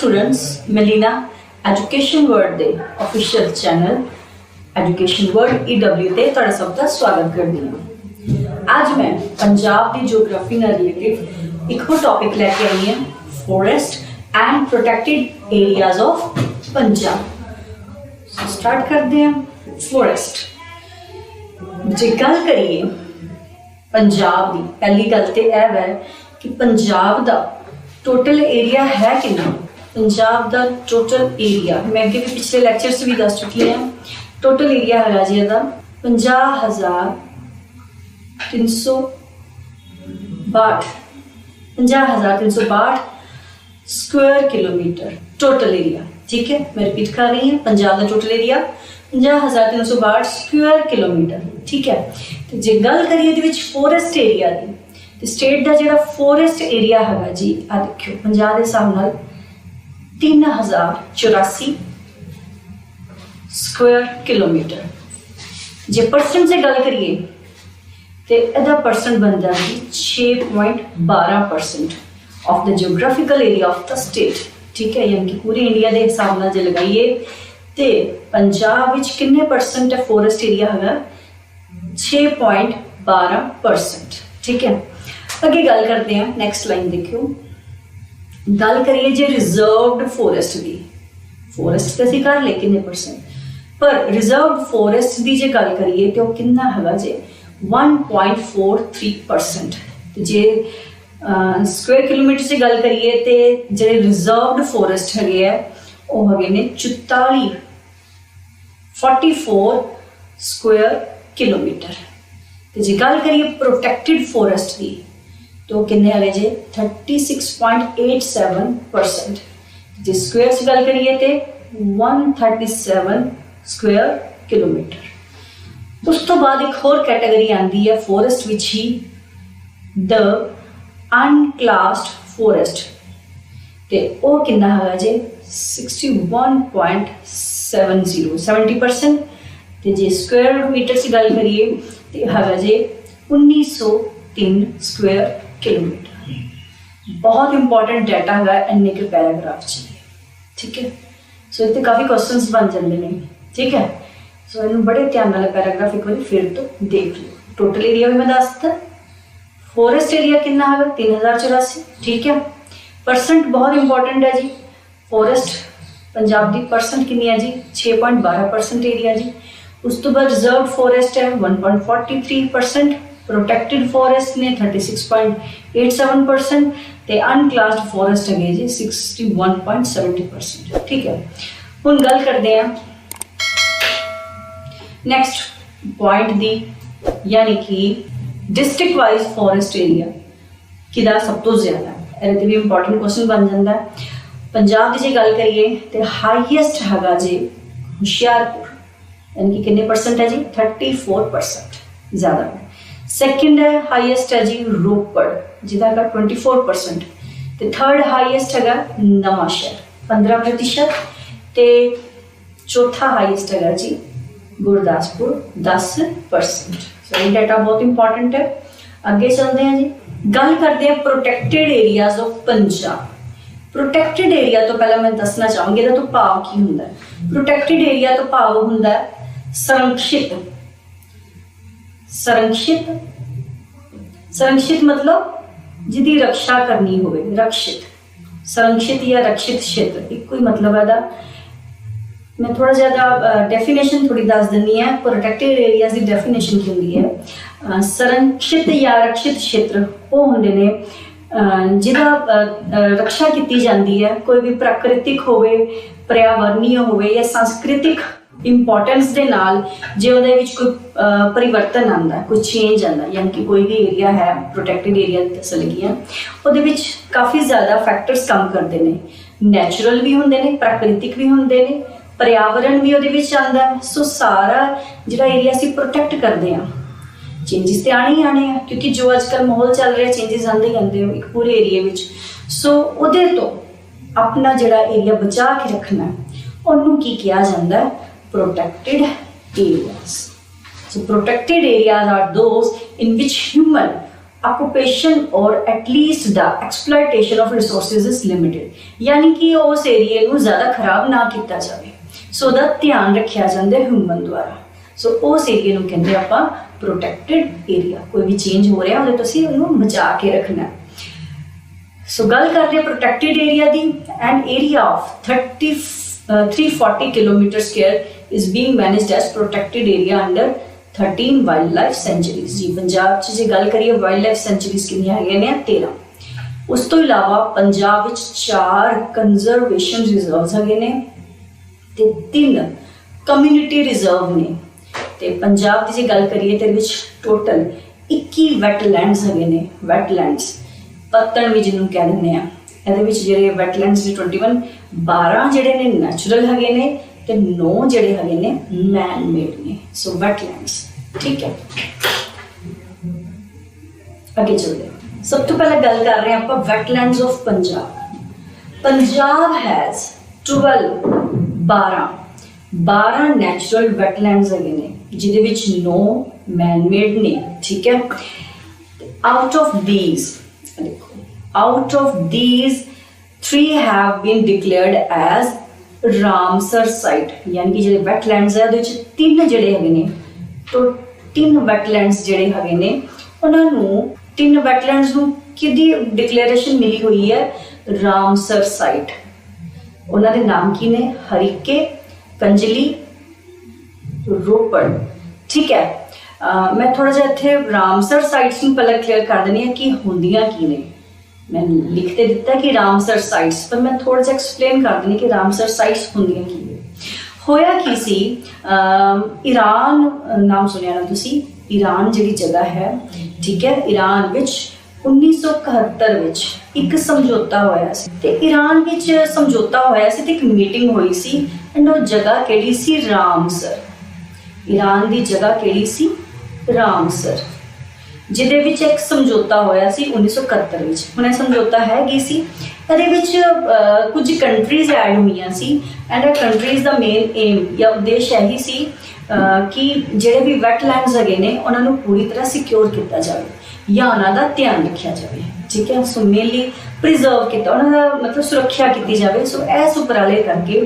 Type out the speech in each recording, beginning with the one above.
Students, मैं education world के official channel education world EW ते तुहाडा सबका स्वागत करती हूँ। आज मैं पंजाब की जियोग्राफी नाल रिलेटेड एक और टॉपिक लैके आई हूँ, forest and protected areas of Punjab. Start करते हैं। फॉरेस्ट जे गल करिए पंजाब की, पहली गल तो यह है कि पंजाब का टोटल एरिया है कितना। पंजाब का टोटल एरिया मैं अगे भी पिछले लैक्चर्स भी दस चुकी हैं। टोटल एरिया है जी इसका 50,362 स्क्वायर किलोमीटर टोटल एरिया। ठीक है, मैं रिपीट कर रही हूँ, पंजाब का टोटल एरिया 50,362 स्क्वायर किलोमीटर। ठीक है, तो जे गल करिए फॉरेस्ट एरिया की, तो स्टेट का जो फॉरेस्ट एरिया है जी, आ देखियो पंजाब के हिसाब नाल 3,084 स्क्वायर किलोमीटर। जे परसेंट से गल करिए तो यदा परसेंट बनता है 6.12% of the geographical area of the state. ठीक है, यानी कि पूरे इंडिया के हिसाब नाल जे लगाइए तो पंजाब विच कितने परसेंट है फॉरेस्ट एरिया है 6.12%। ठीक है, अगे गल करते हैं। नेक्स्ट लाइन देखियो, गल करिए जे रिजर्व्ड फॉरेस्ट की। फॉरेस्ट तो असीं कर ले कितने परसेंट, पर रिजर्व्ड फॉरेस्ट की जे गल करिए तो कितना है जे 1.43%। तो जे स्क्वायर किलोमीटर से गल करिए तो जे रिजर्व्ड फॉरेस्ट है वो है ने 44 स्क्वायर किलोमीटर। तो जे गल करिए प्रोटेक्टेड फॉरेस्ट की तो किन्ने है जे 36.87%। जे स्क्वायर से गल करिए तो 137 स्क्वायर किलोमीटर। उस तो बाद एक और कैटेगरी आती है forest which he the अनक्लास्ड forest, तो वो कितना है जे 61.70%। तो जे स्क्वायर मीटर से गल करिए तो है जे 1903 स्क्वायर किलोमीटर। बहुत इंपॉर्टेंट डाटा है इन्ने के पैराग्राफ चाहिए। ठीक है, सो इतने काफ़ी क्वेश्चंस बन जाते हैं। ठीक है, सो इन बड़े ध्यान नाल पैराग्राफ एक बार फिर तो देख लो। टोटल एरिया भी मैं दस दिता, फॉरेस्ट एरिया कितना है 3,084। ठीक है, परसेंट बहुत इंपॉर्टेंट है जी। फॉरेस्ट पंजाब की परसेंट कितनी है जी 6.12% एरिया जी। उस तो बाद रिजर्व फॉरेस्ट है 1.43%, प्रोटेक्टेड फॉरेस्ट ने 36.87%, तो अनक्लास्ड फॉरेस्ट है जी 61.70%। ठीक है, हुण गल करते हैं नेक्स्ट पॉइंट दी, यानी कि डिस्ट्रिक्ट वाइज फॉरेस्ट एरिया किदा सब तो ज्यादा है। ये भी इंपॉर्टेंट क्वेश्चन बन जाता है। पंजाब की जो गल करिए तो हाईएस्ट है जी हुशियारपुर, यानी कि कितने परसेंट है जी 34% ज़्यादा है। सेकंड है हाईएस्ट है जी रोपड़ जिसका 24%। तो थर्ड हाईएस्ट है नवांशहर 15%। तो चौथा हाईएस्ट है जी गुरदासपुर 10%। सो ये डाटा बहुत इंपॉर्टेंट है। अगे चलते हैं जी, गल करते हैं protected areas of Punjab. Protected area तो पहले मैं दसना चाहूँगी इसका तो भाव की होंदा है। प्रोटेक्टेड एरिया तो भाव होंदा है संरक्षित। संरक्षित संरक्षित मतलब जिसकी रक्षा करनी हो, रक्षित। संरक्षित या रक्षित क्षेत्र एक कोई मतलब है। मैं थोड़ा ज़्यादा डेफिनेशन थोड़ी दस देनी है। प्रोटेक्टेड एरियाज की डेफिनेशन की होंगी है संरक्षित या रक्षित क्षेत्र वो होंगे ने जिहदा रक्षा की जाती है। कोई भी प्राकृतिक होवे, पर्यावरणीय होवे या सांस्कृतिक इंपॉर्टेंस के नाल जो उहदे विच कोई परिवर्तन आता है, कोई चेंज आता है, यानी कि कोई भी एरिया है प्रोटेक्टेड एरिया दस लगी है उहदे विच काफ़ी ज़्यादा फैक्टर्स काम करते हैं। नैचुरल भी होंगे ने, प्राकृतिक भी होंगे ने, पर्यावरण भी उहदे विच आंदा है। सो सारा जिहड़ा एरिया असीं प्रोटेक्ट करते हैं, चेंजिस तो आने ही आने हैं क्योंकि जो आजकल माहौल चल रहा है चेंजिस आते ही आते हो एक पूरे एरिया में। सो उहदे तो अपना जिहड़ा एरिया बचा के रखना उन्होंने की किया जाता है protected areas. So protected areas are those in which human occupation और at least the exploitation of resources is limited, यानी कि उस एरिए को ज़्यादा खराब ना किया जाए, सो दा ध्यान रखा जाता है ह्यूमन द्वारा। सो उस एरिए को कहते आप प्रोटैक्टेड एरिया, कोई भी चेंज हो रहा है तो उन्होंने बचा के रखना। सो गल कर रहे हैं प्रोटैक्टेड एरिया की, and area of 340 kilometre square is being managed as protected area under 13 wild life sanctuaries. जी पंजाब च जे गल करिए वाइल्ड लाइफ सेंचुरीज कितनी है 13। उस तो इलावा पंजाब विच 4 कंजरवेशन रिजर्व्स है ने ते 3 कम्यूनिटी रिजर्व ने। ते पंजाब की जे गल करिए तो टोटल 21 वैटलैंड्स है ने, वैटलैंड्स पत्तन भी जिन्होंने कह देंगे हैं। ये वैटलैंड्स 21 12 जोड़े ने नैचुरल है ने ते 9 जोड़े है ने मैन मेड ने। सो वैटलैंड्स ठीक है। अगे चलते हैं, सब तो पहले गल कर रहे हैं आप wetlands of Punjab. Punjab has 12 natural wetlands है ने, जिहदे विच 9 मैन मेड ने। ठीक है। Out of these 3 have been declared as Ramsar site, यानी कि जो वैटलैंड्स है 3 जोड़े है तो 3 वैटलैंड्स जोड़े है ने उन्होंने 3 वैटलैंड्स कि डिक्लेरेशन मिली हुई है रामसर साइट। उन्होंने नाम की ने हरीके, कंजली, रोपड़। ठीक है। मैं थोड़ा जा इतने रामसर साइट्स में पहले क्लीयर कर देनी है कि होंदियां की ने। मैं लिखते दिता कि रामसर साइट्स, पर मैं थोड़ा जा एक्सप्लेन कर देनी कि रामसर साइट्स होंदियां की ने। होया की सी ईरान नाम सुनिया ना तुसी, ईरान जी जगह है। ठीक है। ईरान विच 1971 विच एक समझौता होया सी ते ईरान विच समझौता होया सी ते एक मीटिंग हुई सी एंड वो जगह केड़ी सी रामसर। ईरान की जगह केड़ी सी रामसर, जिहदे विच एक समझौता होया सी 1971 विच। हुण इह समझौता हैगी सी, इहदे विच कुछ कंट्रीज ऐड हुई सी एंड कंट्रीज दा मेन एम या उद्देश्य यही सी कि जिहड़े भी वैटलैंड्स है ने उन्होंने पूरी तरह सिक्योर किया जाए या उन्हों का ध्यान रखा जाए। ठीक है। सो मेनली प्रिजर्व किया मतलब सुरक्षा की जाए। सो इस उपराले करके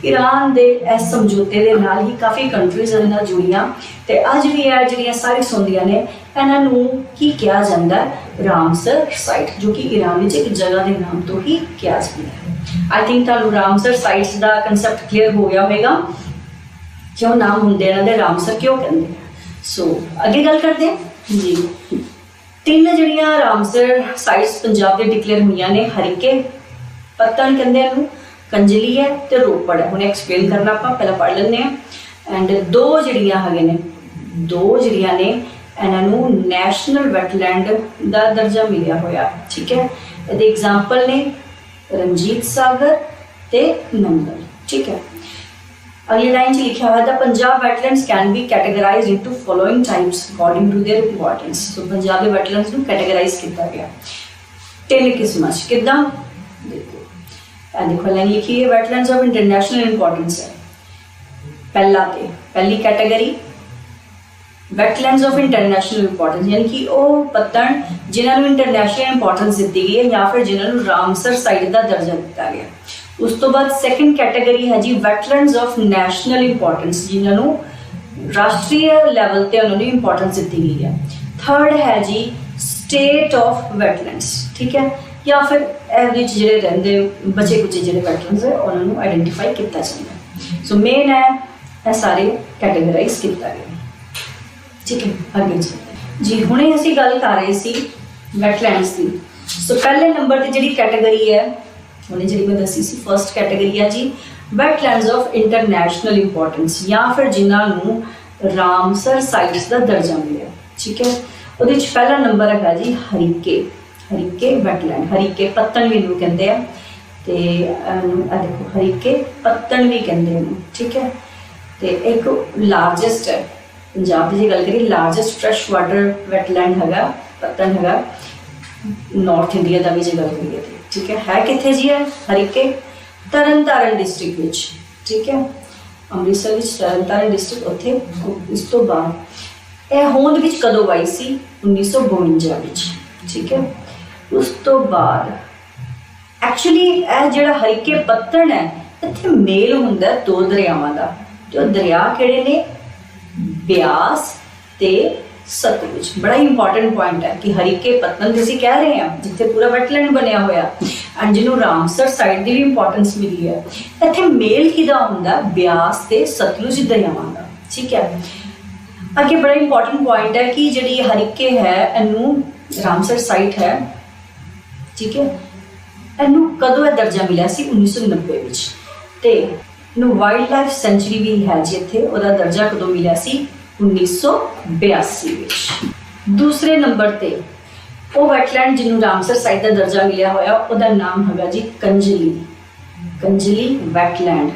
ईरान के इस समझौते के नाल ही काफ़ी कंट्रीज जुड़ियाँ तो अज भी है जो सारी सुनदियाँ ने इन्हों की कहा जाता है रामसर साइट, जो कि ईरान में एक जगह के नाम तो ही कहा जाता है। आई थिंक तुहानू रामसर साइट्स का कंसैप्ट क्लीयर हो गया होगा, क्यों नाम होंगे इन्होंने रामसर क्यों कहते हैं। सो अगे गल करते हैं जी। 3 जड़ियाँ रामसर साइट्स पंजाब के डिक्लेयर हुई ने, हरीके, पत्तन कहते हैं, कंजली है तो रोपड़ है। उन्हें एक्सप्लेन करना आप पहले पढ़ लें। एंड 2 जड़ियाँ है ने, 2 जड़ियाँ ने इन्हों नैशनल वैटलैंड का दर्जा मिलिया होया। ठीक है। ये एग्जाम्पल ने रंजीत सागर ते नंगल। ठीक है। अगली लाइन लिखा हुआ था Punjab wetlands can be categorised into following types according to their importance. So Punjab के वैटलैंड्स को कैटेगराइज किया गया 3 किस्म कि देखो लाइन लिखी है वैटलैंड्स ऑफ इंटरनेशनल इंपॉर्टेंस है। पहली कैटेगरी वैटलैंड्स ऑफ इंटरनेशनल इंपॉर्टेंस, यानी कि वो पत्तन जिन्होंने इंटरनेशनल इंपॉर्टेंस दी गई है या फिर जिन्होंने रामसर साइट का दर्जा दिता गया। उस तो बाद सैकेंड कैटेगरी है जी वैटलैंड्स ऑफ नैशनल इंपॉर्टेंस, जिन्होंने राष्ट्रीय लैवल पर उन्होंने इंपॉर्टेंस दी गई है। थर्ड है जी स्टेट ऑफ वैटलैंड्स। ठीक है। या फिर जो रेंदे बचे कुचे जो वैटलैंड्स है उन्होंने आइडेंटिफाई किया जाए। सो मेन है सारे कैटेगराइज किया गया। ठीक है। आगे जी हुणे असीं गल कर रहे सी वैटलैंड्स की। सो पहले नंबर पर जी कैटेगरी है उन्हें जी मैं दसी सी फर्स्ट कैटेगरी है जी वैटलैंड्स ऑफ इंटरनेशनल इंपॉर्टेंस या फिर जिन्होंने रामसर साइट्स का दर्जा मिले। ठीक है। वो पहला नंबर है जी हरीके, हरीके वैटलैंड, हरीके पत्तन भी इन्हों कहते हैं तो देखो हरीके पत्तन भी कहते हैं। ठीक है। तो एक लार्जेस्ट है पंजाब की गल करिए लार्जेस्ट फ्रैश वाटर वैटलैंड है पत्तन है नॉर्थ इंडिया का भी जो गल करिए। ठीक है कितने जी है हरीके तरन तारण डिस्ट्रिक्ट विच। ठीक है। अमृतसर तरन तारण डिस्ट्रिक्ट उत्थे। इस तो बाद यह होंद विच कदों आई सी 1952 विच। ठीक है। उस तो बाद एक्चुअली यह जो हरीके पत्तन है इत्थे मेल हुंदा दो दरियावां दा। जो दरिया किहड़े ने? ब्यास ते सतलुज। बड़ा ही इंपॉर्टेंट पॉइंट है कि हरीके पत्तन जिसे कह रहे हैं जिथे पूरा वैटलैंड बनया होया एंड जिन्होंने रामसर साइड की भी इंपॉर्टेंस मिली है। इत्थे मेल किदा हुंदा? ब्यास ते सतलुज दरियावां दा। ठीक है। अगे बड़ा इंपॉर्टेंट पॉइंट है कि जी हरीके है इनू रामसर साइट है, ठीक है, इनू कदों यह दर्जा मिला सी? 1990 विच। ते इनू वाइल्ड लाइफ सेंचुरी भी है जी। इत्थे उहदा दर्जा कदों मिला सी? 1982 विच। दूसरे नंबर ते वो वैटलैंड जिन्हों रामसर साइट का दर्जा मिलिया होया उहदा नाम हैगा जी कंजली। कंजली वैटलैंड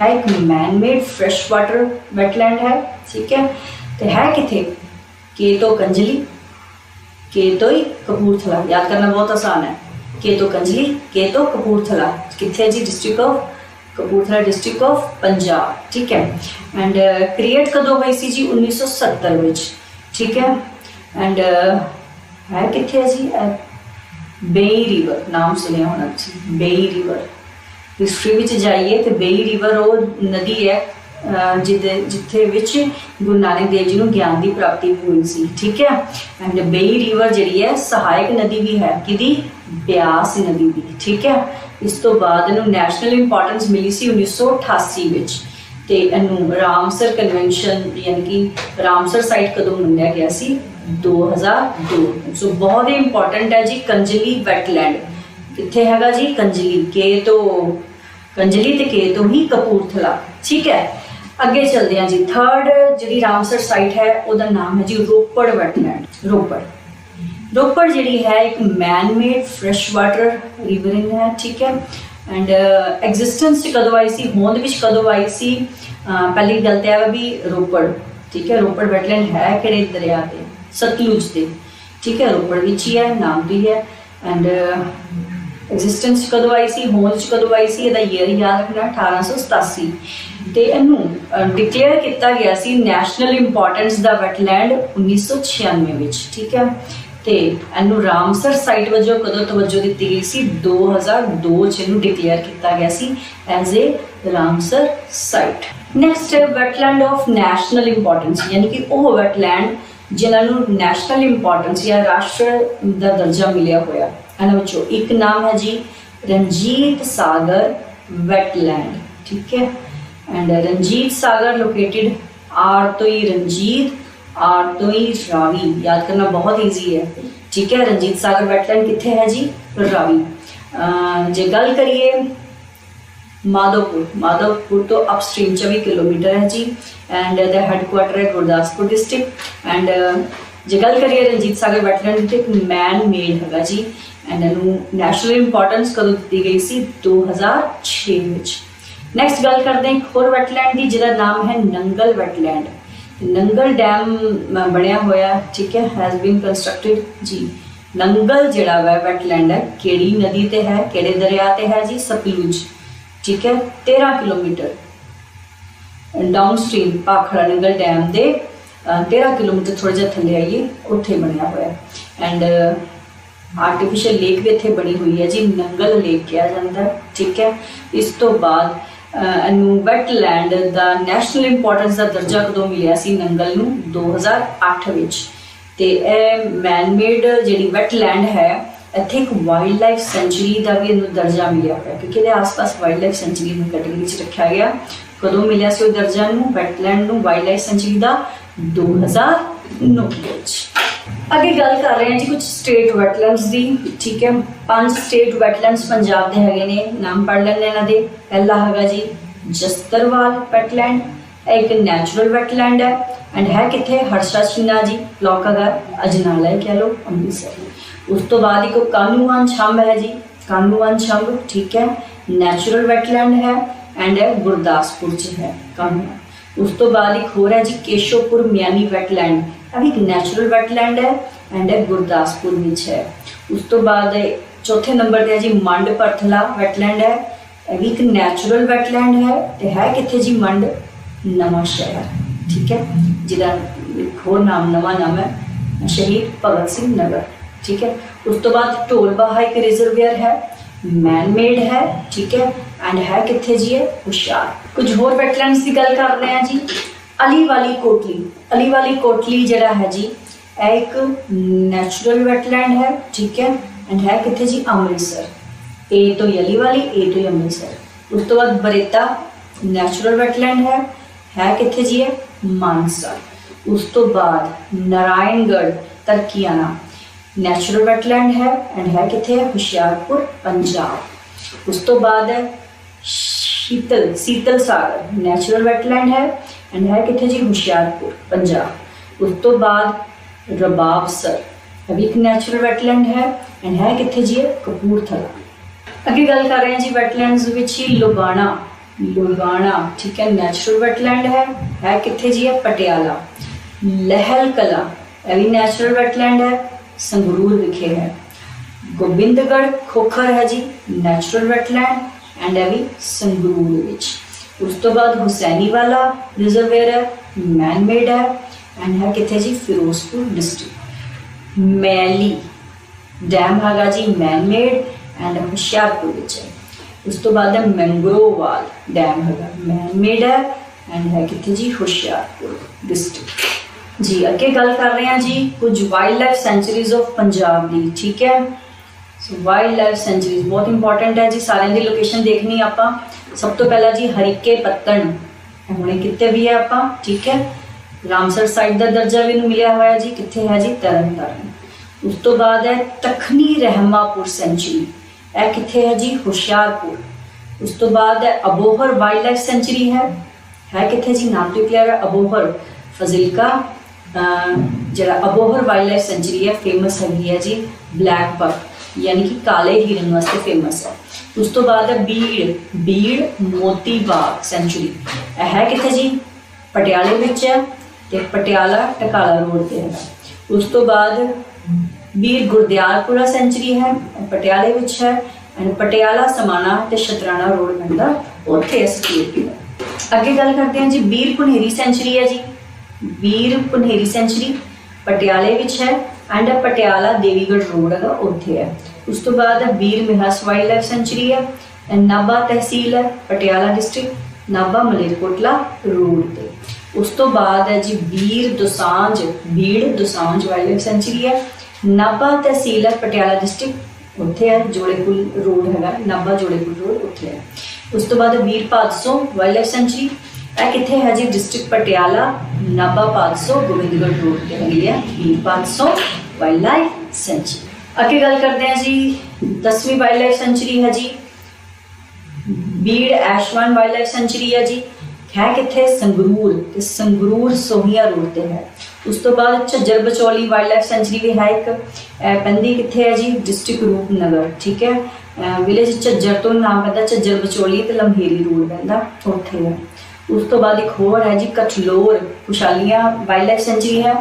है एक man made fresh water wetland है। ठीक है। तो है किथे? केतो कंजली, केतो ही कपूरथला। याद करना बहुत आसान है। केतो कंजली, केतो कपूरथला। किथे जी? District of Kapurthala, district of Punjab. ठीक है। एंड क्रिएट कदों हुई सी जी? 1970 विच। ठीक है। एंड है किथे है जी? बेई रिवर नाम सुनिया होना जी। बेई रिवर हिस्ट्री विच जाइए तो बेई रिवर वो नदी है जिथे विच गुरु नानक देव जी को ज्ञान की प्राप्ति हुई सी। ठीक है। एंड बेई रिवर जी है सहायक नदी भी है कि ब्यास नदी की। ठीक है। इस तो बाद इनू नैशनल इंपॉर्टेंस मिली सी 1988 विच। ते इनू रामसर कन्वेंशन यानी कि रामसर साइट कदों मनाया गया सी? 2002। सो बहुत ही इंपॉर्टेंट है जी। कंजली वैटलैंड किथे हैगा जी? कंजली के तो कंजली ते के तो ही कपूरथला। ठीक है। अगे चलते हैं जी। थर्ड जी रामसर साइट है उसका नाम है जी रोपड़ वैटलैंड। रोपड़ जी है एक मैन मेड फ्रैश वाटर रिवरिंग है। ठीक है। एंड एग्जिस्टेंस कदों आई सी? होंद विच कदों आई सी? पहली गल तो है भी रोपड़। ठीक है। रोपड़ वैटलैंड है किहड़े दरिया ते? सतलुज से। ठीक है। रोपड़ विच ही है, नाम भी है। एंड एग्जिस्टेंस कदों आई सी? होंद कदों आई सी? ਇਹਦਾ ईयर याद रखना 1887। तो इनू डिक्लेयर किया गया सी नैशनल इंपॉर्टेंस द वैटलैंड 1996 विच। ठीक है। तो इनू रामसर साइट वजों कदों तवज्जो दी गई सी? 2002 च इनू डिक्लेयर किया गया सी as a Ramsar site. Next है वैटलैंड ऑफ नैशनल इंपॉर्टेंस यानी कि वह वैटलैंड जिन्होंने नैशनल इंपॉर्टेंस या राष्ट्र का दर्जा मिलिया होया। इन्होंने एक नाम है जी रंजीत सागर वैटलैंड। ठीक है। And Ranjit Sagar located are तो ही रंजीत आर तो ही रावी। याद करना बहुत ईजी है। ठीक है। रंजीत सागर वैटलैंड किथे है जी? रावी। जे गल करिए माधोपुर, माधोपुर तो अपस्ट्रीम 24 किलोमीटर है जी। एंड द हैडक्वार्टर है गुरदासपुर डिस्ट्रिक्ट। एंड जे गल करिए रंजीत सागर वैटलैंड एक मैन मेड हैगा जी। एंड नैशनल इंपॉर्टेंस कदों दी गई सी? 2006 विच। नैक्सट गल करते हैं एक होर वैटलैंड की जिसका नाम है नंगल वैटलैंड। नंगल डैम बनया होया। ठीक है। हैज़ बीन कंस्ट्रक्टेड जी। नंगल जिहड़ा वा वैटलैंड है केड़ी नदी ते है? केड़े दरिया ते है जी? सतलुज। ठीक है। 13 kilometre down stream Bhakra Nangal dam के 13 किलोमीटर थोड़ा जिहा थल्ले आइए उत्थे बनया होया। एंड आर्टिफिशियल लेक भी इत्थे बनी हुई है जी, नंगल लेक कहा जाता है। ठीक है। इस तो बाद वैटलैंड का नैशनल इंपॉर्टेंस का दर्जा कदों मिलिया सी नंगल नूं? 2008 विच। ते मैन मेड जी वैटलैंड है इत्थे एक वाइल्ड लाइफ सेंचुरी का भी इन्हूं दर्जा मिलिया हुआ क्योंकि ये आस पास वाइल्ड लाइफ सेंचुरी में कैटेगरी रखा गया। कदों मिलिया सी दर्जा नूं वैटलैंड नूं वाइल्ड लाइफ सेंचुरी का? 2009 अगे गल कर रहे हैं जी कुछ स्टेट वैटलैंड्स की। ठीक है। 5 स्टेट वैटलैंड्स पंजाब के हैगे ने, नाम पढ़ लेने इन्हां दे। पहला हैगा जी जस्तरवाल वैटलैंड, एक नैचुरल वैटलैंड है एंड है कितने? हर्षा छिन्ना जी, लौकागार अजनाला कह लो, अमृतसर। उस तो बाद एक कानूवान छंब है जी, कानूवान छंब। ठीक है। नैचुरल वैटलैंड है एंड है गुरदासपुर च है कानूवान। उस तो बाद एक होर है जी केशोपुर म्यानी वैटलैंड, अभी एक नैचुरल वैटलैंड है एंड है गुरदासपुर में है। उस तो बाद चौथे नंबर पर है जी मंड परथला वैटलैंड है, अभी एक नैचुरल वैटलैंड है कितने जी? मंड नवा शहर। ठीक है। जिदा एक होर नाम नवा नाम है शहीद भगत सिंह नगर। ठीक है। उस तो बाद ढोलबाहा एक रिजर्वेयर है, मैन मेड है, ठीक है, एंड है कित्थे जी है हुशियार। कुछ होर वैटलैंड्स की गल कर रहे हैं जी। अली वाली कोटली, अली वाली कोटली जड़ा है जी एक नैचुरल वैटलैंड है, ठीक है, एंड है कित्थे जी अमृतसर। ए तो अली वाली, ए तो अमृतसर। उस तो बाद बरेता नैचुरल वैटलैंड है कित्थे जी है मानसा। उस तो बाद नारायणगढ़ तरकियाना नैचुरल वैटलैंड है एंड है कित्थे है हुशियारपुर पंजाब। उस तो बाद है शीतल सागर नैचुरल वैटलैंड है एंड है कित्थे जी हुशियारपुर पंजाब। उस तो बाद रबाबसर अभी एक नैचुरल वैटलैंड है एंड है कित्थे जी है कपूरथला। अगे गल कर रहे हैं जी वैटलैंड्स विच ही लुबाना, लुबाना ठीक है नैचुरल वैटलैंड है कित्थे जी है पटियाला। लहल कला यह भी नैचुरल वैटलैंड है संगरूर विखे है। गोबिंदगढ़ खोखर है जी नैचुरल वैटलैंड एंड यह भी संगरूर विच। उस तो बाद हुसैनी वाला रिजर्वेयर है, मैन मेड है एंड है कित्थे जी फिरोजपुर डिस्ट्रिक्ट। मैली डैम हैगा जी मैन मेड एंड हुशियारपुर विच है। उस तो बाद है मैंग्रोवाल डैम हैगा मैन मेड है एंड है कित्थे जी हुशियारपुर डिस्ट्रिक्ट। जी अगे गल कर रहे हैं जी कुछ wild life centuries of Punjab की, ठीक है। सो वाइल्ड लाइफ सेंचुरीज बहुत इंपॉर्टेंट है जी, सारे की लोकेशन देखनी आपां। सब तो पहला जी हरीके पत्तन हुणे कित्ते भी है आपां, ठीक है। रामसर साइड का दर्जा भी मिलिया हुआ है जी, कित्थे है जी तरन तारण। उस तो बाद है तखनी रहमापुर सेंचुरी, यह कित्थे है जी हुशियारपुर। उस तो बाद है अबोहर वाइल्ड लाइफ सेंचुरी है कित्थे जी नाम तो क्लियर है अबोहर फजिलका। जरा अबोहर वाइल्ड लाइफ सेंचुरी है फेमस है जी ब्लैक बक यानी कि काले हिरन वास्ते फेमस है। उस तो बाद है बीड़ मोती बाग सेंचुरी, है कित्थे जी पटियाले विच है ते पटियाला टकाला रोड ते है। उस तो बाद बीड़ गुरदियालपुरा सेंचुरी है पटियाले विच है एंड पटियाला समाना ते शतराना रोड पैंदा उत्थे है सिचुएटेड है। अगे गल करते हैं जी बीर पुनेरी सेंचुरी है जी, बीर पुनेरी सेंचुरी पटियाले विच है एंड पटियाला देवीगढ़ रोड है उत्थे है। उस तो बाद Bir Mihas wild life sanctuary है एंड नाभा तहसील है पटियाला डिस्ट्रिक्ट, नाभा मलेरकोटला रोड पे। उस तो बाद है जी Bir Dosanjh wild life sanctuary है, नाभा तहसील है पटियाला डिस्ट्रिक्ट उत्थे है, जोड़ेपुल रोड है नाभा जोड़ेपुल रोड उत्थे है। उस तो बाद वीर भादसों वाइल्ड लाइफ सेंचुरी यह कित्थे है जी डिस्ट्रिक्ट पटियाला, नाभा भादसों गोबिंदगढ़ रोड पे लगी है वीर भादसों वाइल्ड लाइफ सेंचुरी। अगे गल करते हैं जी 10वीं वाइल्ड लाइफ सेंचुरी है जी बीड़ ऐशवान वाइल्ड लाइफ सेंचुरी है जी, है कित्थे संगरूर, संगरूर सोहिया रोड पे है। उस तो बाद Jhajjar Bachauli wild life century भी है एक, पैंदी कित्थे है जी डिस्ट्रिक्ट रूपनगर, ठीक है। विलेज झज्जर तो नाम पैंदा झज्जर बचौली ते लम्हेरी रोड पैंदा उत्थे है। उस तो बाद एक होर है जी कठलोर खुशालियाँ वाइल्ड लाइफ सेंचुरी है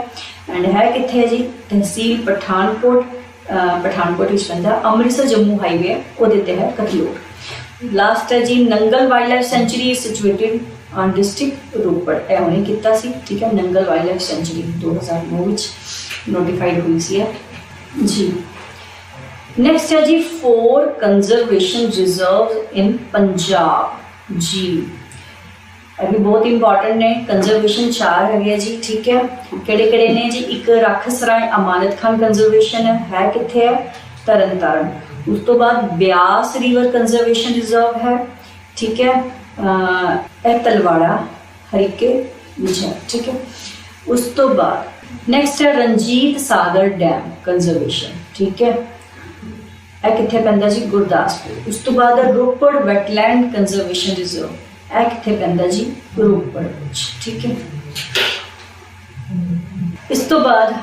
एंड है कित्थे है जी तहसील पठानकोट, पठानकोट विच पैंदा अमृतसर जम्मू हाईवे है उहदे ते है कठलोर। लास्ट है जी Nangal wild life sanctuary situated on district Ropar, यह हुणे कीता सी, ठीक है। Nangal wild life sanctuary 2009 which notified हुई सी है जी। नेक्स्ट है जी 4 कंजरवेशन रिजर्व इन पंजाब जी, अभी बहुत इंपॉर्टेंट ने कंजरवेशन 4 है जी, ठीक है। किहड़े ने जी एक रख सराय अमानत खान कंजरवेशन है कित्थे है तरन तारण। उस तो बाद ब्यास रिवर कंजरवेशन रिजर्व है, ठीक है, यह तलवाड़ा हरीके विच है, ठीक है। उस तो बाद नेक्स्ट है रंजीत सागर डैम कंजरवेशन, ठीक है, यह कित्थे पैंदा जी गुरदासपुर। उस तो बाद रोपड़ वैटलैंड कंजरवेशन रिजर्व, यह कित्थे पैंदा जी रोपड़ विच, ठीक है। इस तो बाद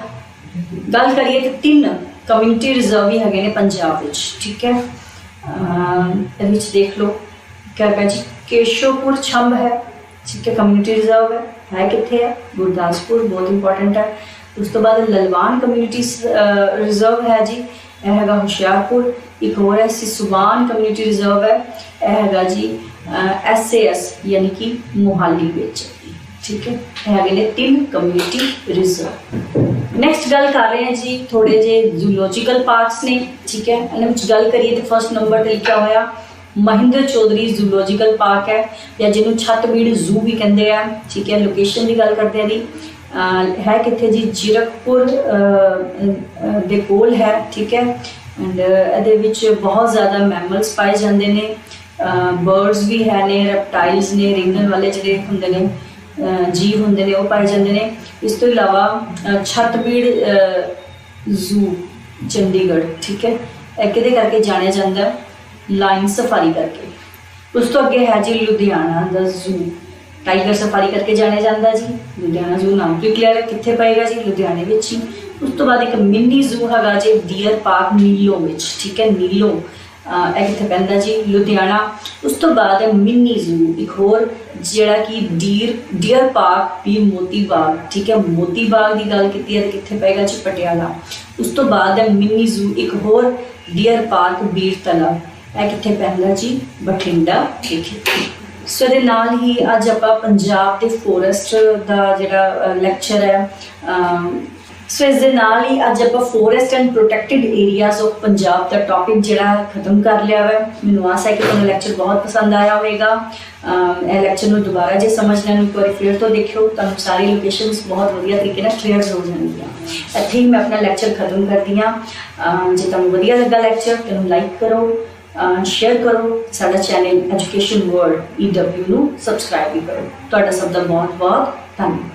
गल करिए तो 3 कम्यूनिटी रिजर्व भी है पंजाब विच, ठीक है। देख लो क्या क्या जी केशवपुर छंब है, ठीक है, कम्यूनिटी रिजर्व है कित्थे है गुरदासपुर, बहुत इंपॉर्टेंट है। उस तो बाद ललवान कम्यूनिटी रिजर्व है जी, यह है हुशियारपुर। एक होर है सिसुवान कम्यूनिटी रिजर्व है, यह है जी SAS यानी कि मोहाली विच, ठीक है। है 3 कम्यूनिटी रिजर्व। ਨੈਕਸਟ ਗੱਲ ਕਰ ਰਹੇ ਹਾਂ ਜੀ ਥੋੜੇ ਜਿਹੇ ਜ਼ੂਲੋਜੀਕਲ ਪਾਰਕਸ ਨੇ, ਠੀਕ ਹੈ। ਇਹਨਾਂ ਵਿੱਚ ਗੱਲ ਕਰੀਏ ਤਾਂ ਫਸਟ ਨੰਬਰ ਤੇ ਲਿਖਿਆ ਹੋਇਆ ਮਹਿੰਦਰ ਚੌਧਰੀ ਜ਼ੂਲੋਜੀਕਲ ਪਾਰਕ ਹੈ, ਜਾਂ ਜਿਹਨੂੰ ਛੱਤਬੀੜ ਜ਼ੂ ਵੀ ਕਹਿੰਦੇ ਆ, ਠੀਕ ਹੈ। ਲੋਕੇਸ਼ਨ ਦੀ ਗੱਲ ਕਰਦੇ ਆ ਜੀ, ਹੈ ਕਿੱਥੇ ਜੀ, ਜ਼ੀਰਕਪੁਰ ਦੇ ਕੋਲ ਹੈ, ਠੀਕ ਹੈ। ਐਂਡ ਇਹਦੇ ਵਿੱਚ ਬਹੁਤ ਜ਼ਿਆਦਾ ਮੈਮਲਸ ਪਾਏ ਜਾਂਦੇ ਨੇ, ਬਰਡਸ ਵੀ ਹੈ ਨੇ, ਰੈਪਟਾਈਲਸ ਨੇ, ਰਿੰਗਣ ਵਾਲੇ ਜਿਹੜੇ ਹੁੰਦੇ ਨੇ ਜੀਵ ਹੁੰਦੇ ਨੇ ਉਹ ਪਾਏ ਜਾਂਦੇ ਨੇ। ਇਸ ਤੋਂ ਇਲਾਵਾ ਛੱਤਬੀੜ ਜ਼ੂ ਚੰਡੀਗੜ੍ਹ, ਠੀਕ ਹੈ, ਇਹ ਕਿਹਦੇ ਕਰਕੇ ਜਾਣਿਆ ਜਾਂਦਾ, ਲਾਇਨ ਸਫਾਰੀ ਕਰਕੇ। ਉਸ ਤੋਂ ਅੱਗੇ ਹੈ ਜੀ ਲੁਧਿਆਣਾ ਦਾ ਜ਼ੂ, ਟਾਈਗਰ ਸਫਾਰੀ ਕਰਕੇ ਜਾਣਿਆ ਜਾਂਦਾ ਜੀ। ਲੁਧਿਆਣਾ ਜ਼ੂ ਨਾਮ ਤੋਂ ਕਲੀਅਰ ਹੈ, ਕਿੱਥੇ ਪਏਗਾ ਜੀ, ਲੁਧਿਆਣੇ ਵਿੱਚ ਹੀ। ਉਸ ਤੋਂ ਬਾਅਦ ਇੱਕ ਮਿੰਨੀ ਜ਼ੂ ਹੈਗਾ ਜੀ ਡੀਅਰ ਪਾਰਕ ਨੀਲੋਂ ਵਿੱਚ, ਠੀਕ ਹੈ, ਨੀਲੋਂ ਇਹ ਕਿੱਥੇ ਪੈਂਦਾ ਜੀ, ਲੁਧਿਆਣਾ। ਉਸ ਤੋਂ ਬਾਅਦ ਹੈ ਮਿੰਨੀ ਜ਼ੂ, ਇੱਕ ਹੋਰ ਜਿਹੜਾ ਕਿ ਡੀਅਰ ਪਾਰਕ ਵੀ ਮੋਤੀ ਬਾਗ, ਠੀਕ ਹੈ, ਮੋਤੀ ਬਾਗ ਦੀ ਗੱਲ ਕੀਤੀ ਹੈ, ਕਿੱਥੇ ਪਏਗਾ ਜੀ, ਪਟਿਆਲਾ। ਉਸ ਤੋਂ ਬਾਅਦ ਹੈ ਮਿੰਨੀ ਜ਼ੂ, ਇੱਕ ਹੋਰ ਡੀਅਰ ਪਾਰਕ ਬੀੜ ਤਲਾ, ਇਹ ਕਿੱਥੇ ਪੈਂਦਾ ਜੀ, ਬਠਿੰਡਾ ਵਿਖੇ। ਸੋ ਇਹਦੇ ਨਾਲ ਹੀ ਅੱਜ ਆਪਾਂ ਪੰਜਾਬ ਦੇ ਫੋਰੈਸਟ ਦਾ ਜਿਹੜਾ ਲੈਕਚਰ ਹੈ, ਸੋ ਇਸ ਦੇ ਨਾਲ ਹੀ ਅੱਜ ਆਪਾਂ forest and protected areas of Punjab the topic ਜਿਹੜਾ ਖਤਮ ਕਰ ਲਿਆ ਹੈ। ਮੈਨੂੰ ਆਸ ਹੈ ਕਿ ਤੁਹਾਨੂੰ ਲੈਕਚਰ ਬਹੁਤ ਪਸੰਦ ਆਇਆ ਹੋਵੇਗਾ। ਇਹ ਲੈਕਚਰ ਨੂੰ ਦੁਬਾਰਾ ਜੇ ਸਮਝਣਾ ਨੂੰ ਇੱਕ ਵਾਰੀ ਫਿਰ ਤੋਂ ਦੇਖਿਓ, ਤੁਹਾਨੂੰ ਸਾਰੀ ਲੋਕੇਸ਼ਨਸ ਬਹੁਤ ਵਧੀਆ ਤਰੀਕੇ ਨਾਲ ਕਲੀਅਰ ਹੋ ਜਾਣਗੀਆਂ। ਇੱਥੇ ਹੀ ਮੈਂ ਆਪਣਾ ਲੈਕਚਰ ਖਤਮ ਕਰਦੀ ਹਾਂ। ਜੇ ਤੁਹਾਨੂੰ ਵਧੀਆ ਲੱਗਾ ਲੈਕਚਰ ਤੁਹਾਨੂੰ ਲਾਈਕ ਕਰੋ, ਸ਼ੇਅਰ ਕਰੋ, ਸਾਡਾ ਚੈਨਲ ਐਜੂਕੇਸ਼ਨ ਵਰਲਡ EW ਨੂੰ ਸਬਸਕ੍ਰਾਈਬ ਵੀ ਕਰੋ। ਤੁਹਾਡਾ ਸਭ ਦਾ ਬਹੁਤ ਬਹੁਤ ਧੰਨਵਾਦ।